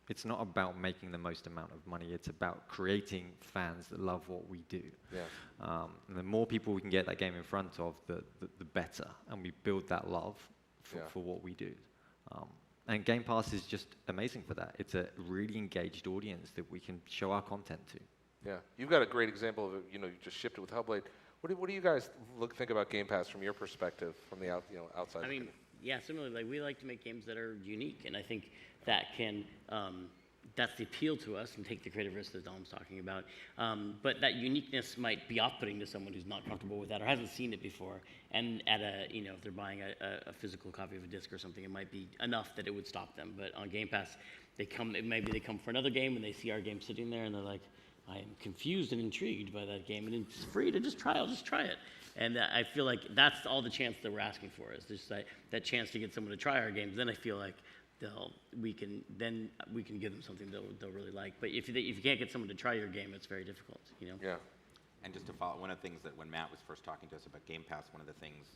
Speaker 3: It's not about making the most amount of money. It's about creating fans that love what we do.
Speaker 1: Yeah.
Speaker 3: And the more people we can get that game in front of, the better. And we build that love for what we do. And Game Pass is just amazing for that. It's a really engaged audience that we can show our content to.
Speaker 1: Yeah. You've got a great example of it. You just shipped it with Hellblade. What do you guys think about Game Pass from your perspective, from the outside?
Speaker 5: I mean, yeah, similarly, we like to make games that are unique, and I think that that's the appeal to us, and take the creative risk that Dom's talking about. But that uniqueness might be off-putting to someone who's not comfortable with that or hasn't seen it before. And if they're buying a physical copy of a disc or something, it might be enough that it would stop them. But on Game Pass, maybe they come for another game and they see our game sitting there and they're like, I am confused and intrigued by that game, and it's free to just try. I'll just try it. And I feel like that's all the chance that we're asking for, is just that chance to get someone to try our games. Then I feel like we can give them something they'll really like. But if you can't get someone to try your game, it's very difficult.
Speaker 1: Yeah.
Speaker 4: And just to follow, one of the things that when Matt was first talking to us about Game Pass, one of the things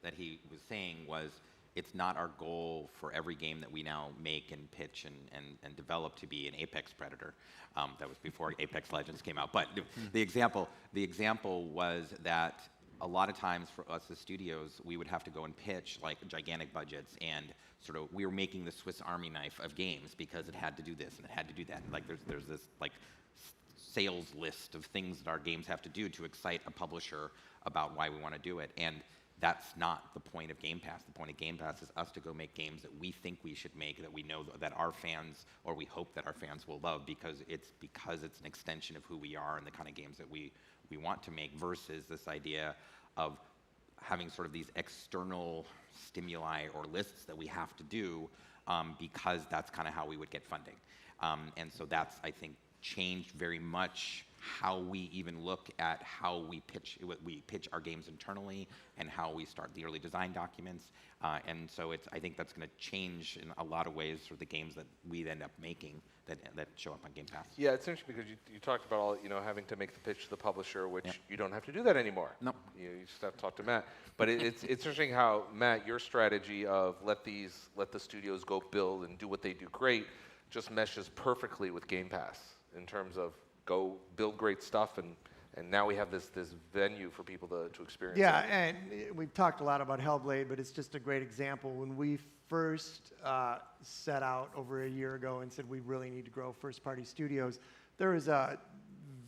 Speaker 4: that he was saying was, it's not our goal for every game that we now make and pitch and develop to be an apex predator. That was before Apex Legends came out. But the example was that a lot of times for us as studios, we would have to go and pitch like gigantic budgets, and sort of we were making the Swiss Army knife of games because it had to do this and it had to do that. Like there's this like sales list of things that our games have to do to excite a publisher about why we want to do it. And that's not the point of Game Pass. The point of Game Pass is us to go make games that we think we should make, that we know that our fans, or we hope that our fans will love, because it's an extension of who we are and the kind of games that we want to make, versus this idea of having sort of these external stimuli or lists that we have to do because that's kind of how we would get funding. And so that's, I think, changed very much how we even look at how we pitch our games internally and how we start the early design documents. And so I think that's going to change in a lot of ways for the games that we end up making that show up on Game Pass.
Speaker 1: Yeah, it's interesting because you talked about all having to make the pitch to the publisher, which you don't have to do that anymore.
Speaker 4: No.
Speaker 1: You just have to talk to Matt. But it's interesting how, Matt, your strategy of let the studios go build and do what they do great just meshes perfectly with Game Pass in terms of go build great stuff, and now we have this venue for people to experience it.
Speaker 2: Yeah, and we've talked a lot about Hellblade, but it's just a great example. When we first set out over a year ago and said we really need to grow first-party studios, there was a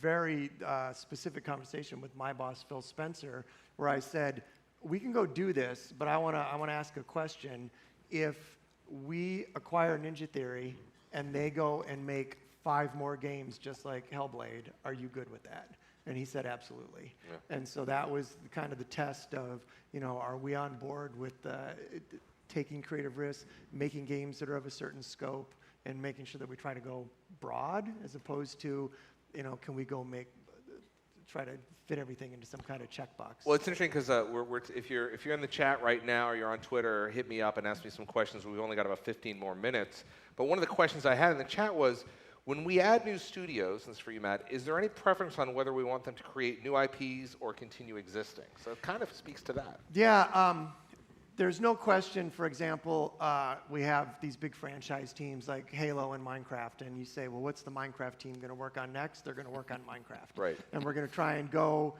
Speaker 2: very specific conversation with my boss, Phil Spencer, where I said, we can go do this, but I want to ask a question. If we acquire Ninja Theory and they go and make 5 more games just like Hellblade, are you good with that? And he said absolutely. Yeah. And so that was kind of the test of, are we on board with taking creative risks, making games that are of a certain scope, and making sure that we try to go broad as opposed to, can we go try to fit everything into some kind of checkbox.
Speaker 1: Well, it's interesting because if you're in the chat right now or you're on Twitter, hit me up and ask me some questions. We've only got about 15 more minutes. But one of the questions I had in the chat was, when we add new studios, and this is for you, Matt, is there any preference on whether we want them to create new IPs or continue existing? So it kind of speaks to that.
Speaker 2: Yeah, there's no question. For example, we have these big franchise teams like Halo and Minecraft, and you say, well, what's the Minecraft team going to work on next? They're going to work on Minecraft.
Speaker 1: Right.
Speaker 2: And we're going to try and go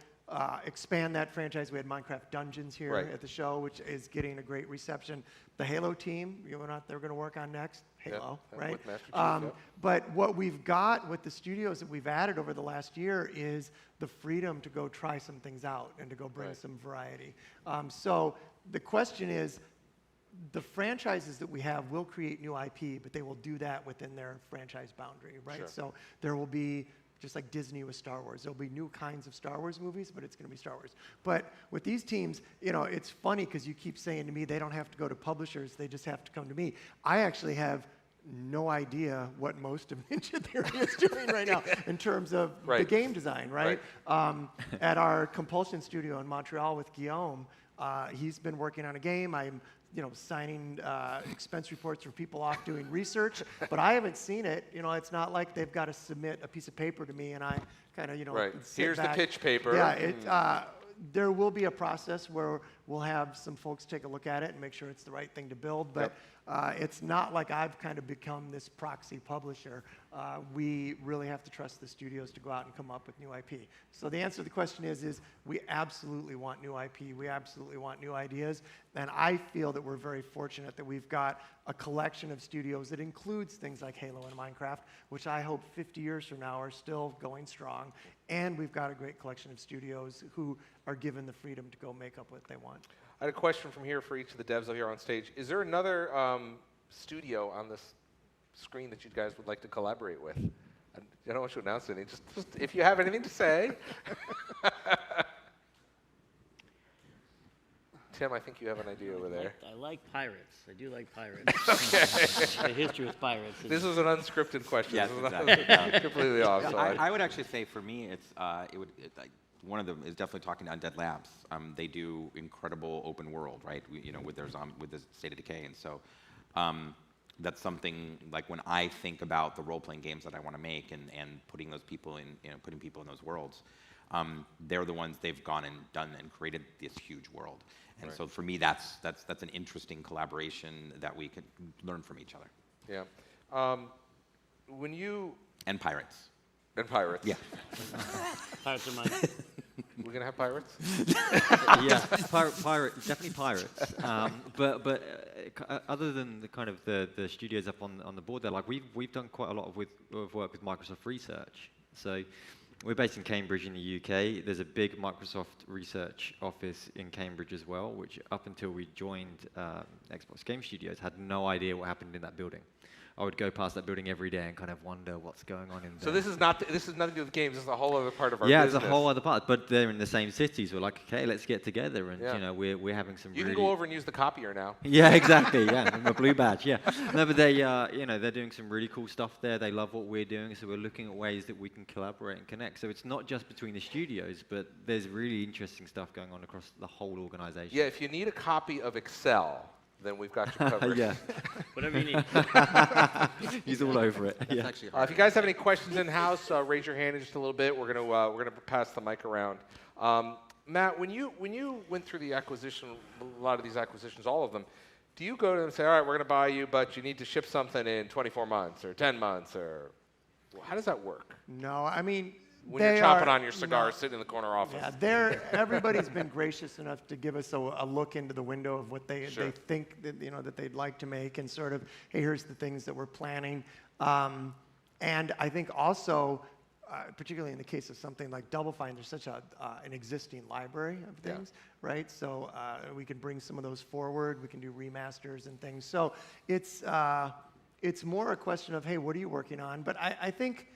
Speaker 2: expand that franchise. We had Minecraft Dungeons here at the show, which is getting a great reception. The Halo team, they're going to work on next. Halo, right?
Speaker 1: With Master Chief,
Speaker 2: But what we've got with the studios that we've added over the last year is the freedom to go try some things out and to go bring some variety. So the question is, the franchises that we have will create new IP, but they will do that within their franchise boundary, right?
Speaker 1: Sure.
Speaker 2: So there will be, just like Disney with Star Wars, there'll be new kinds of Star Wars movies, but it's going to be Star Wars. But with these teams, it's funny because you keep saying to me they don't have to go to publishers, they just have to come to me. I actually have no idea what most of Ninja Theory is doing right now in terms of the game design, right? At our Compulsion studio in Montreal with Guillaume, he's been working on a game. I'm signing expense reports for people off doing research, but I haven't seen it. It's not like they've got to submit a piece of paper to me and I kind of, sit
Speaker 1: Here's
Speaker 2: back.
Speaker 1: the pitch paper.
Speaker 2: Yeah, there will be a process where we'll have some folks take a look at it and make sure it's the right thing to build, but it's not like I've kind of become this proxy publisher. We really have to trust the studios to go out and come up with new IP. So the answer to the question is we absolutely want new IP. We absolutely want new ideas. And I feel that we're very fortunate that we've got a collection of studios that includes things like Halo and Minecraft, which I hope 50 years from now are still going strong. And we've got a great collection of studios who are given the freedom to go make up what they want.
Speaker 1: I had a question from here for each of the devs up here on stage. Is there another studio on this screen that you guys would like to collaborate with? I don't want you to announce anything. Just if you have anything to say. Tim, I think you have an idea over there.
Speaker 5: I like pirates. I do like pirates. The history with pirates.
Speaker 1: This was an unscripted question.
Speaker 4: Yes,
Speaker 1: This was
Speaker 4: exactly.
Speaker 1: completely off. So
Speaker 4: I would actually say for me, one of them is definitely talking to Undead Labs. They do incredible open world, right? With the State of Decay, and so that's something like when I think about the role-playing games that I want to make and putting those people in, putting people in those worlds. They're the ones they've gone and done and created this huge world. And so for me, that's an interesting collaboration that we could learn from each other.
Speaker 1: Yeah. When you
Speaker 4: And pirates.
Speaker 1: and pirates.
Speaker 4: Yeah.
Speaker 5: Pirates are mine.
Speaker 1: We're gonna have pirates.
Speaker 3: Yeah, definitely pirates. But other than the kind of the studios up on the board there, like we've done quite a lot of work with Microsoft Research. So we're based in Cambridge in the UK. There's a big Microsoft research office in Cambridge as well, which up until we joined Xbox Game Studios had no idea what happened in that building. I would go past that building every day and kind of wonder what's going on in there.
Speaker 1: So this is nothing to do with games. This is a whole other part of our
Speaker 3: business.
Speaker 1: business.
Speaker 3: It's a whole other part, but they're in the same cities. We're like, okay, let's get together, and we're having some.
Speaker 1: You can go over and use the copier now.
Speaker 3: Yeah, exactly. Yeah, my blue badge. Yeah, no, but they, they're doing some really cool stuff there. They love what we're doing, so we're looking at ways that we can collaborate and connect. So it's not just between the studios, but there's really interesting stuff going on across the whole organization.
Speaker 1: Yeah, if you need a copy of Excel, then we've got you covered.
Speaker 3: Yeah.
Speaker 5: Whatever you need.
Speaker 3: He's all over it.
Speaker 4: That's
Speaker 3: Yeah.
Speaker 4: actually
Speaker 1: If you guys have any questions in house, raise your hand in just a little bit. We're gonna pass the mic around. Matt, when you went through the acquisition, a lot of these acquisitions, all of them, do you go to them and say, all right, we're gonna buy you, but you need to ship something in 24 months or 10 months, or how does that work?
Speaker 2: No, I mean,
Speaker 1: When you're chopping on your cigar, sitting in the corner office.
Speaker 2: Yeah, everybody's been gracious enough to give us a look into the window of what they think that, that they'd like to make, and sort of, hey, here's the things that we're planning. And I think also, particularly in the case of something like Double Fine, there's such an existing library of things, right? So we can bring some of those forward. We can do remasters and things. So it's more a question of, hey, what are you working on? But I think,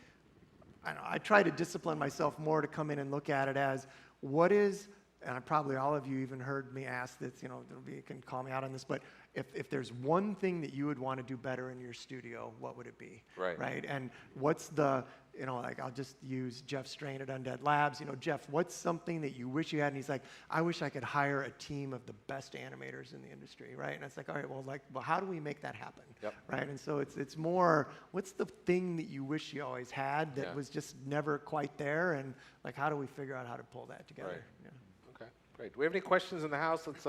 Speaker 2: I try to discipline myself more to come in and look at it as what is, and probably all of you even heard me ask this, you can call me out on this, but if there's one thing that you would want to do better in your studio, what would it be? Right? And what's the, I'll just use Jeff Strain at Undead Labs. Jeff, what's something that you wish you had? And he's like, I wish I could hire a team of the best animators in the industry, right? And it's like, all right, well, how do we make that happen? Right? And so it's more, what's the thing that you wish you always had that was just never quite there? And how do we figure out how to pull that together?
Speaker 1: Right. Okay, great. Do we have any questions in the house? Let's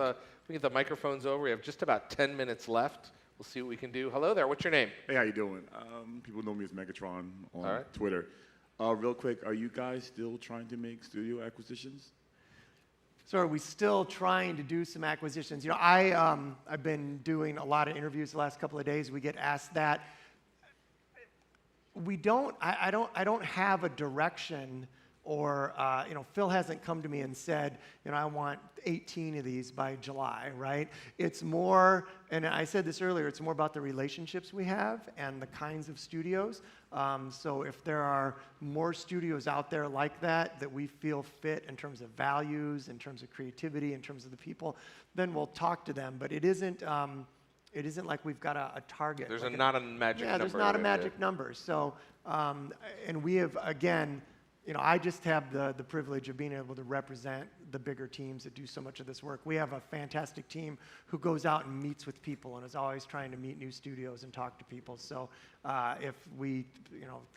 Speaker 1: we get the microphones over. We have just about 10 minutes left. We'll see what we can do. Hello there. What's your name?
Speaker 6: Hey, how you doing? People know me as Megatron on Twitter. Real quick, are you guys still trying to make studio acquisitions?
Speaker 2: So are we still trying to do some acquisitions? I've been doing a lot of interviews the last couple of days. We get asked that. I don't have a direction or Phil hasn't come to me and said, I want 18 of these by July, right? It's more, and I said this earlier, it's more about the relationships we have and the kinds of studios. So if there are more studios out there like that we feel fit in terms of values, in terms of creativity, in terms of the people, then we'll talk to them. But it isn't like we've got a target.
Speaker 1: There's not a magic number.
Speaker 2: Yeah, there's not a magic number. So, and we have, again, I just have the privilege of being able to represent the bigger teams that do so much of this work. We have a fantastic team who goes out and meets with people and is always trying to meet new studios and talk to people. So if we,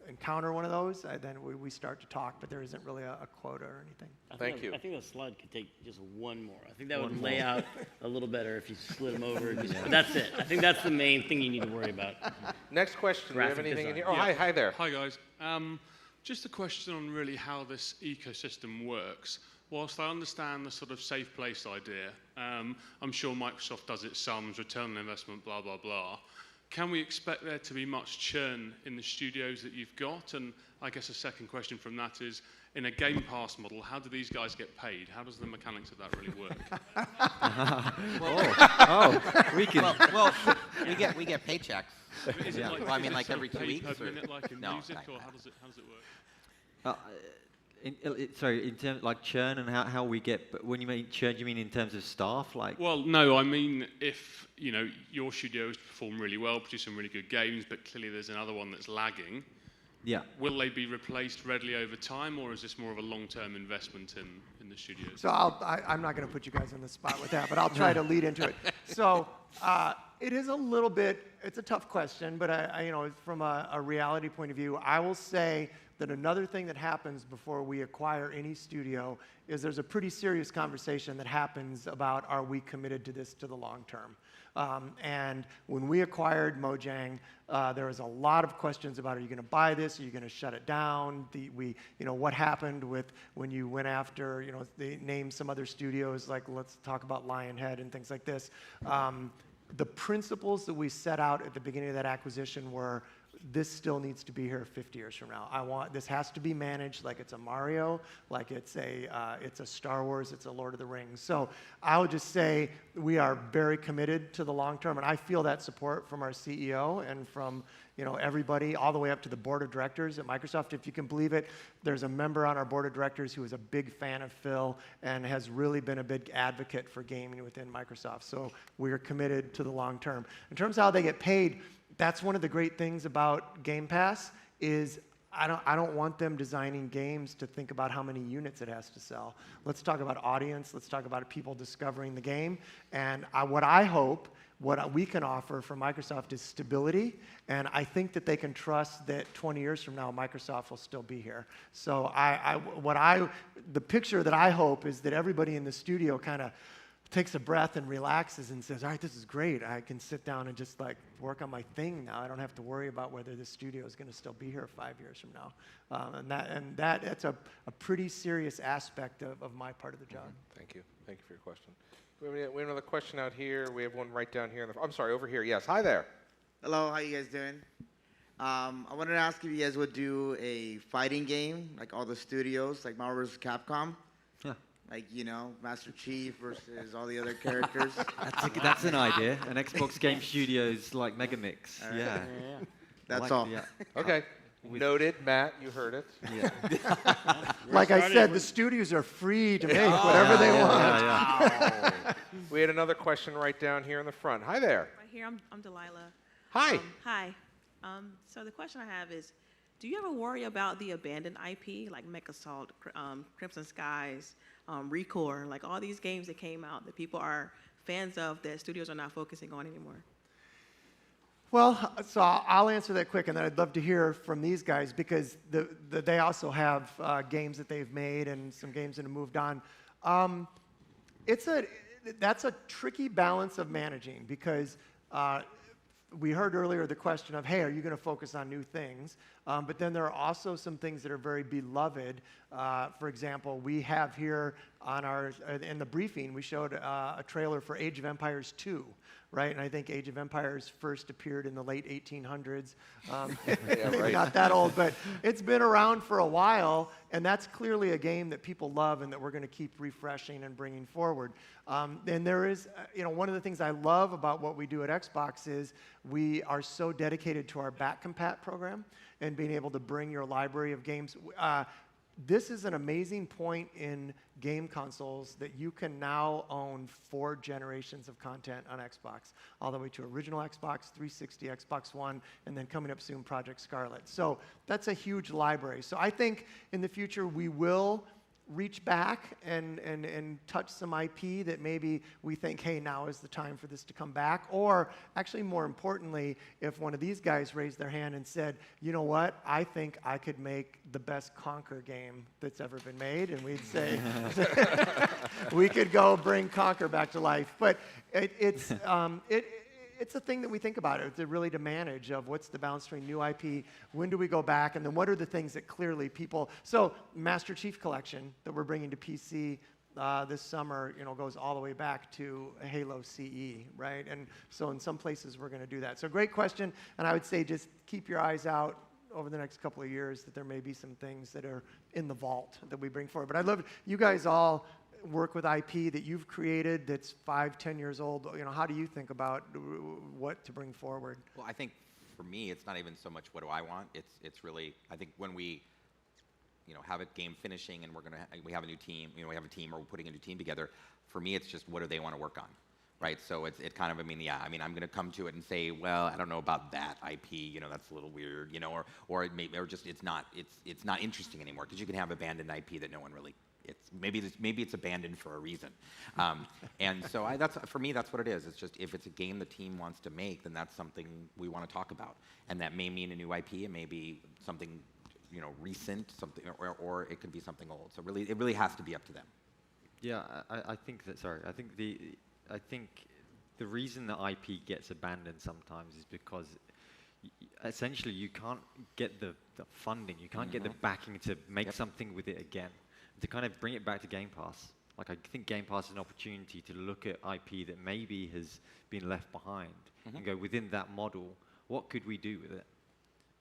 Speaker 2: encounter one of those, then we start to talk, but there isn't really a quota or anything.
Speaker 1: Thank you.
Speaker 5: I think the slide could take just one more. I think that would lay out a little better if you slid them over. That's it. I think that's the main thing you need to worry about.
Speaker 1: Next question. Do you have
Speaker 5: Graphic
Speaker 1: anything in
Speaker 5: design.
Speaker 1: here? Oh, hi there.
Speaker 7: Hi guys. Just a question on really how this ecosystem works. Whilst I understand the sort of safe place idea, I'm sure Microsoft does its sums, return on investment, blah, blah, blah. Can we expect there to be much churn in the studios that you've got? And I guess a second question from that is, in a Game Pass model, how do these guys get paid? How does the mechanics of that really work?
Speaker 4: We get paychecks.
Speaker 7: Is it like,
Speaker 4: Well, I mean,
Speaker 7: is it
Speaker 4: like
Speaker 7: sort
Speaker 4: every
Speaker 7: of
Speaker 4: 2
Speaker 7: pay
Speaker 4: weeks,
Speaker 7: per
Speaker 4: or-
Speaker 7: minute like in
Speaker 4: No,
Speaker 7: music,
Speaker 4: it's
Speaker 7: or
Speaker 4: not.
Speaker 7: how does it work?
Speaker 3: Sorry, in terms like churn and how we get. But when you mean churn, do you mean in terms of staff? Like,
Speaker 7: Well, no, I mean if your studios perform really well, produce some really good games, but clearly there's another one that's lagging.
Speaker 3: yeah.
Speaker 7: Will they be replaced readily over time, or is this more of a long-term investment in the studios?
Speaker 2: So I'm not going to put you guys on the spot with that, but I'll try to lead into it. So it is a little bit, it's a tough question, but from a reality point of view, I will say that another thing that happens before we acquire any studio is there's a pretty serious conversation that happens about, are we committed to this to the long term? And when we acquired Mojang, there was a lot of questions about, are you going to buy this? Are you going to shut it down? What happened with when you went after, they named some other studios, like let's talk about Lionhead and things like this. The principles that we set out at the beginning of that acquisition were, this still needs to be here 50 years from now. This has to be managed like it's a Mario, like it's a Star Wars, it's a Lord of the Rings. So I would just say we are very committed to the long term, and I feel that support from our CEO and from everybody, all the way up to the board of directors at Microsoft. If you can believe it, there's a member on our board of directors who is a big fan of Phil and has really been a big advocate for gaming within Microsoft. So we are committed to the long term. In terms of how they get paid, that's one of the great things about Game Pass is I don't want them designing games to think about how many units it has to sell. Let's talk about audience. Let's talk about people discovering the game. And what I hope, what we can offer from Microsoft is stability. And I think that they can trust that 20 years from now, Microsoft will still be here. So the picture that I hope is that everybody in the studio kind of takes a breath and relaxes and says, all right, this is great. I can sit down and just work on my thing now. I don't have to worry about whether this studio is going to still be here 5 years from now. That's a pretty serious aspect of my part of the job.
Speaker 1: Thank you. Thank you for your question. We have another question out here. We have one right down here. I'm sorry, over here. Yes. Hi there.
Speaker 8: Hello, how you guys doing? I wanted to ask if you guys would do a fighting game, like all the studios, like Marvel vs. Capcom.
Speaker 3: Yeah.
Speaker 8: Like, Master Chief versus all the other characters.
Speaker 3: That's an idea. An Xbox Game Studios like Megamix.
Speaker 8: Right.
Speaker 3: Yeah.
Speaker 8: That's all.
Speaker 3: Yeah.
Speaker 1: Okay. Noted, Matt. You heard it.
Speaker 3: Yeah.
Speaker 2: Like I said, the studios are free to make whatever they want.
Speaker 3: Yeah.
Speaker 1: We had another question right down here in the front. Hi there.
Speaker 9: Right here, I'm Delilah.
Speaker 1: Hi.
Speaker 9: Hi. So the question I have is, do you ever worry about the abandoned IP, like MechAssault, Crimson Skies, Recore, like all these games that came out that people are fans of that studios are not focusing on anymore?
Speaker 2: Well, so I'll answer that quick, and then I'd love to hear from these guys because they also have games that they've made and some games that have moved on. That's a tricky balance of managing because we heard earlier the question of, hey, are you going to focus on new things? But then there are also some things that are very beloved. For example, we have here on in the briefing, we showed a trailer for Age of Empires 2, right? And I think Age of Empires first appeared in the late 1800s. Maybe not that old, but it's been around for a while, and that's clearly a game that people love and that we're going to keep refreshing and bringing forward. And there is, one of the things I love about what we do at Xbox is we are so dedicated to our back compat program and being able to bring your library of games. This is an amazing point in game consoles that you can now own 4 generations of content on Xbox, all the way to original Xbox, 360, Xbox One, and then coming up soon, Project Scarlet. So that's a huge library. So I think in the future we will reach back and touch some IP that maybe we think, hey, now is the time for this to come back. Or actually, more importantly, if one of these guys raised their hand and said, you know what, I think I could make the best Conquer game that's ever been made, and we'd say, we could go bring Conquer back to life. But it's a thing that we think about it, to really to manage of what's the balance between new IP, when do we go back, and then what are the things that clearly people, so Master Chief Collection that we're bringing to PC this summer, goes all the way back to Halo CE, right? And so in some places we're going to do that. So great question, and I would say just keep your eyes out over the next couple of years that there may be some things that are in the vault that we bring forward. But I'd love you guys all work with IP that you've created that's 5-10 years old. How do you think about what to bring forward?
Speaker 4: Well, I think for me, it's not even so much what do I want. It's really, I think when we have a game finishing and we have a new team, we have a team or we're putting a new team together. For me, it's just what do they want to work on, right? So it kind of, I'm going to come to it and say, well, I don't know about that IP, that's a little weird, or it's not interesting anymore, because you can have abandoned IP that no one really. Maybe it's abandoned for a reason, and so for me that's what it is. It's just if it's a game the team wants to make, then that's something we want to talk about, and that may mean a new IP, it may be something recent, something, or it could be something old. So it really has to be up to them.
Speaker 3: Yeah, I think the reason that IP gets abandoned sometimes is because essentially you can't get the funding, you can't get the backing to make something with it again. To kind of bring it back to Game Pass. I think Game Pass is an opportunity to look at IP that maybe has been left behind and go, within that model, what could we do with it?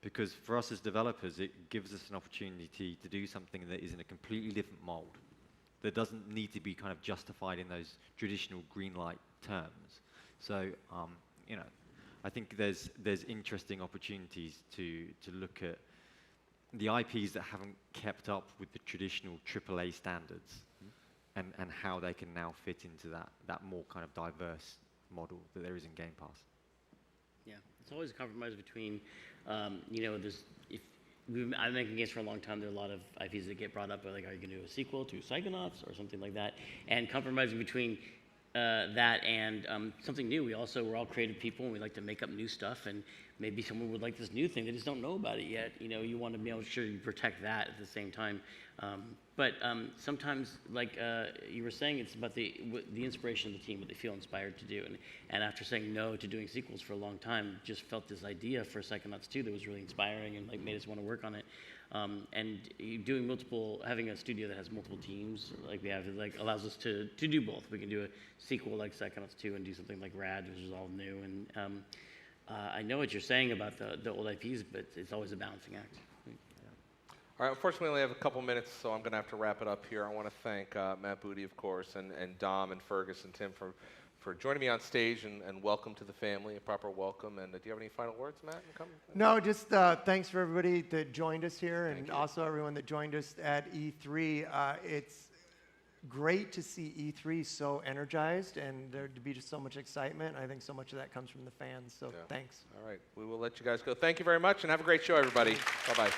Speaker 3: Because for us as developers, it gives us an opportunity to do something that is in a completely different mold, that doesn't need to be kind of justified in those traditional green light terms. So, I think there's interesting opportunities to look at the IPs that haven't kept up with the traditional AAA standards, and how they can now fit into that more kind of diverse model that there is in Game Pass.
Speaker 5: Yeah, it's always a compromise between, I've been making games for a long time. There are a lot of IPs that get brought up, like, are you going to do a sequel to Psychonauts or something like that? And compromising between that and something new. We're all creative people, and we like to make up new stuff, and maybe someone would like this new thing. They just don't know about it yet. You want to be able to sure you protect that at the same time. But sometimes, like you were saying, it's about the inspiration of the team, what they feel inspired to do. And after saying no to doing sequels for a long time, just felt this idea for Psychonauts 2 that was really inspiring and made us want to work on it. And having a studio that has multiple teams like we have, allows us to do both. We can do a sequel like Psychonauts 2 and do something like Rad, which is all new. And I know what you're saying about the old IPs, but it's always a balancing act.
Speaker 1: All right, unfortunately, we only have a couple minutes, so I'm going to have to wrap it up here. I want to thank Matt Booty, of course, and Dom and Feargus and Tim for joining me on stage, and welcome to the family, a proper welcome. And do you have any final words, Matt?
Speaker 2: No, just thanks for everybody that joined us here, and also everyone that joined us at E3. It's great to see E3 so energized, and there to be just so much excitement. I think so much of that comes from the fans, so thanks.
Speaker 1: All right, we will let you guys go. Thank you very much, and have a great show, everybody. Bye-bye.